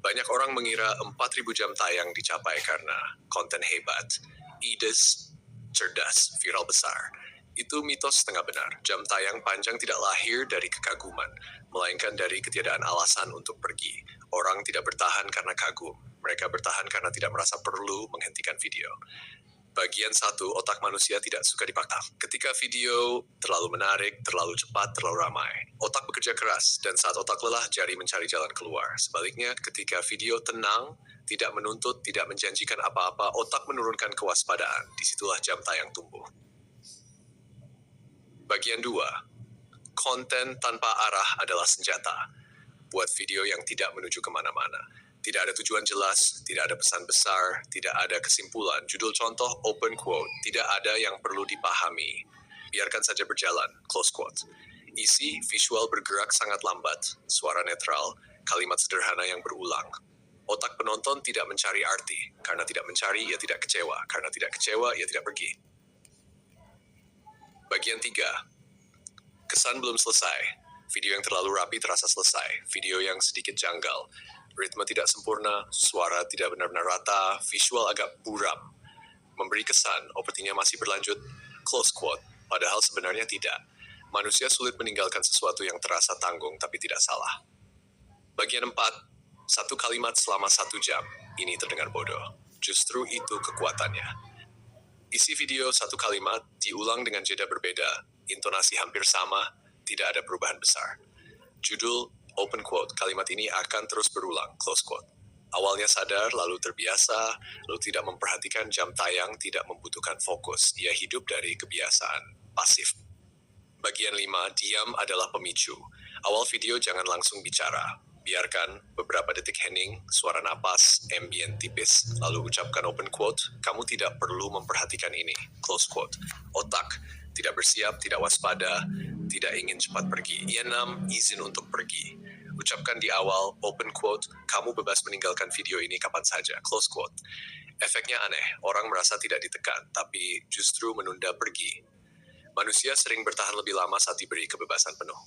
Banyak orang mengira 4.000 jam tayang dicapai karena konten hebat, ides, cerdas, viral besar. Itu mitos setengah benar. Jam tayang panjang tidak lahir dari kekaguman, melainkan dari ketiadaan alasan untuk pergi. Orang tidak bertahan karena kagum. Mereka bertahan karena tidak merasa perlu menghentikan video. Bagian 1, otak manusia tidak suka dipaksa. Ketika video terlalu menarik, terlalu cepat, terlalu ramai, otak bekerja keras, dan saat otak lelah, jari mencari jalan keluar. Sebaliknya, ketika video tenang, tidak menuntut, tidak menjanjikan apa-apa, otak menurunkan kewaspadaan. Disitulah jam tayang tumbuh. Bagian 2, konten tanpa arah adalah senjata. Buat video yang tidak menuju kemana-mana. Tidak ada tujuan jelas, tidak ada pesan besar, tidak ada kesimpulan. Judul contoh, open quote, tidak ada yang perlu dipahami. Biarkan saja berjalan, close quote. Isi, visual bergerak sangat lambat, suara netral, kalimat sederhana yang berulang. Otak penonton tidak mencari arti, karena tidak mencari, ia tidak kecewa. Karena tidak kecewa, ia tidak pergi. Bagian 3, kesan belum selesai. Video yang terlalu rapi terasa selesai. Video yang sedikit janggal. Ritme tidak sempurna, suara tidak benar-benar rata, visual agak buram. Memberi kesan, openingnya masih berlanjut, close quote, padahal sebenarnya tidak. Manusia sulit meninggalkan sesuatu yang terasa tanggung tapi tidak salah. Bagian 4, satu kalimat selama 1 jam, ini terdengar bodoh. Justru itu kekuatannya. Isi video 1 kalimat, diulang dengan jeda berbeda, intonasi hampir sama, tidak ada perubahan besar. Judul, open quote, kalimat ini akan terus berulang, close quote. Awalnya sadar, lalu terbiasa, lalu tidak memperhatikan jam tayang, tidak membutuhkan fokus. Ia hidup dari kebiasaan pasif. Bagian 5, diam adalah pemicu. Awal video jangan langsung bicara. Biarkan beberapa detik hening, suara napas, ambient tipis, lalu ucapkan open quote, kamu tidak perlu memperhatikan ini, close quote. Otak tidak bersiap, tidak waspada, tidak ingin cepat pergi. Ia 6, izin untuk pergi. Ucapkan di awal, open quote, kamu bebas meninggalkan video ini kapan saja, close quote. Efeknya aneh, orang merasa tidak ditekan, tapi justru menunda pergi. Manusia sering bertahan lebih lama saat diberi kebebasan penuh.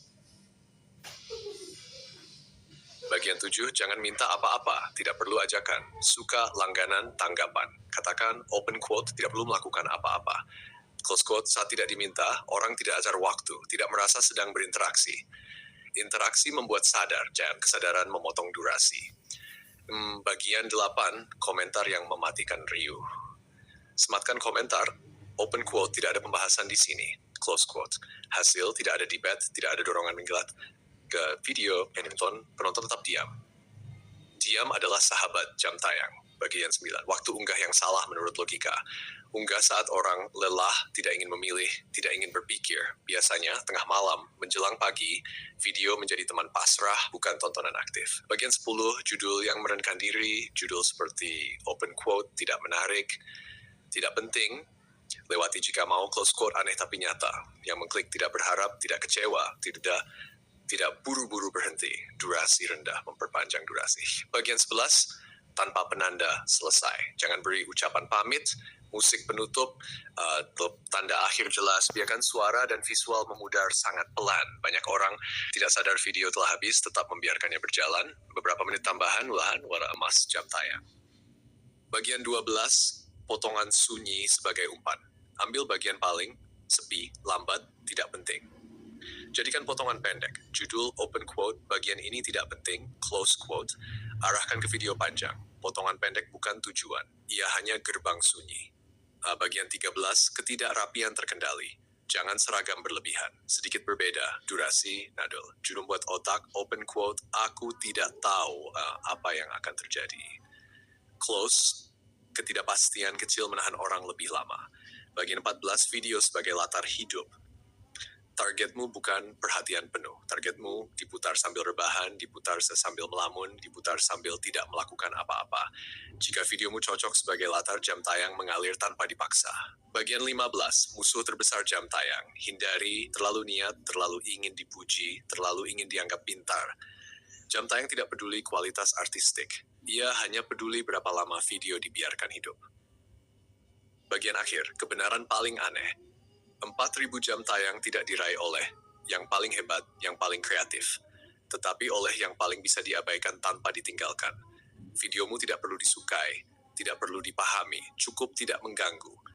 Bagian 7, jangan minta apa-apa, tidak perlu ajakan. Suka, langganan, tanggapan. Katakan, open quote, tidak perlu melakukan apa-apa. Close quote, saat tidak diminta, orang tidak ajar waktu, tidak merasa sedang berinteraksi. Interaksi membuat sadar, dan kesadaran memotong durasi. Bagian 8, komentar yang mematikan riuh. Sematkan komentar, open quote, tidak ada pembahasan di sini, close quote. Hasil, tidak ada debate, tidak ada dorongan menggelat ke video, penonton tetap diam. Diam adalah sahabat jam tayang. Bagian 9, waktu unggah yang salah menurut logika. Unggah saat orang lelah, tidak ingin memilih, tidak ingin berpikir. Biasanya, tengah malam, menjelang pagi, video menjadi teman pasrah, bukan tontonan aktif. Bagian 10, judul yang merendahkan diri, judul seperti open quote, tidak menarik, tidak penting, lewati jika mau, close quote, aneh tapi nyata. Yang mengklik tidak berharap, tidak kecewa, tidak buru-buru berhenti. Durasi rendah, memperpanjang durasi. Bagian 11, tanpa penanda, selesai. Jangan beri ucapan pamit, musik penutup, tanda akhir jelas, biarkan suara dan visual memudar sangat pelan. Banyak orang tidak sadar video telah habis, tetap membiarkannya berjalan. Beberapa menit tambahan, warna emas jam tayang. Bagian 12, potongan sunyi sebagai umpan. Ambil bagian paling, sepi, lambat, tidak penting. Jadikan potongan pendek. Judul, open quote, bagian ini tidak penting, close quote. Arahkan ke video panjang. Potongan pendek bukan tujuan. Ia hanya gerbang sunyi. Bagian 13, ketidakrapian terkendali. Jangan seragam berlebihan. Sedikit berbeda. Durasi, nadul. Judul buat otak, open quote, aku tidak tahu apa yang akan terjadi. Close, ketidakpastian kecil menahan orang lebih lama. Bagian 14, video sebagai latar hidup. Targetmu bukan perhatian penuh. Targetmu diputar sambil rebahan, diputar sambil melamun, diputar sambil tidak melakukan apa-apa. Jika videomu cocok sebagai latar, jam tayang mengalir tanpa dipaksa. Bagian 15, musuh terbesar jam tayang. Hindari terlalu niat, terlalu ingin dipuji, terlalu ingin dianggap pintar. Jam tayang tidak peduli kualitas artistik. Ia hanya peduli berapa lama video dibiarkan hidup. Bagian akhir, kebenaran paling aneh. 4.000 jam tayang tidak diraih oleh yang paling hebat, yang paling kreatif, tetapi oleh yang paling bisa diabaikan tanpa ditinggalkan. Videomu tidak perlu disukai, tidak perlu dipahami, cukup tidak mengganggu.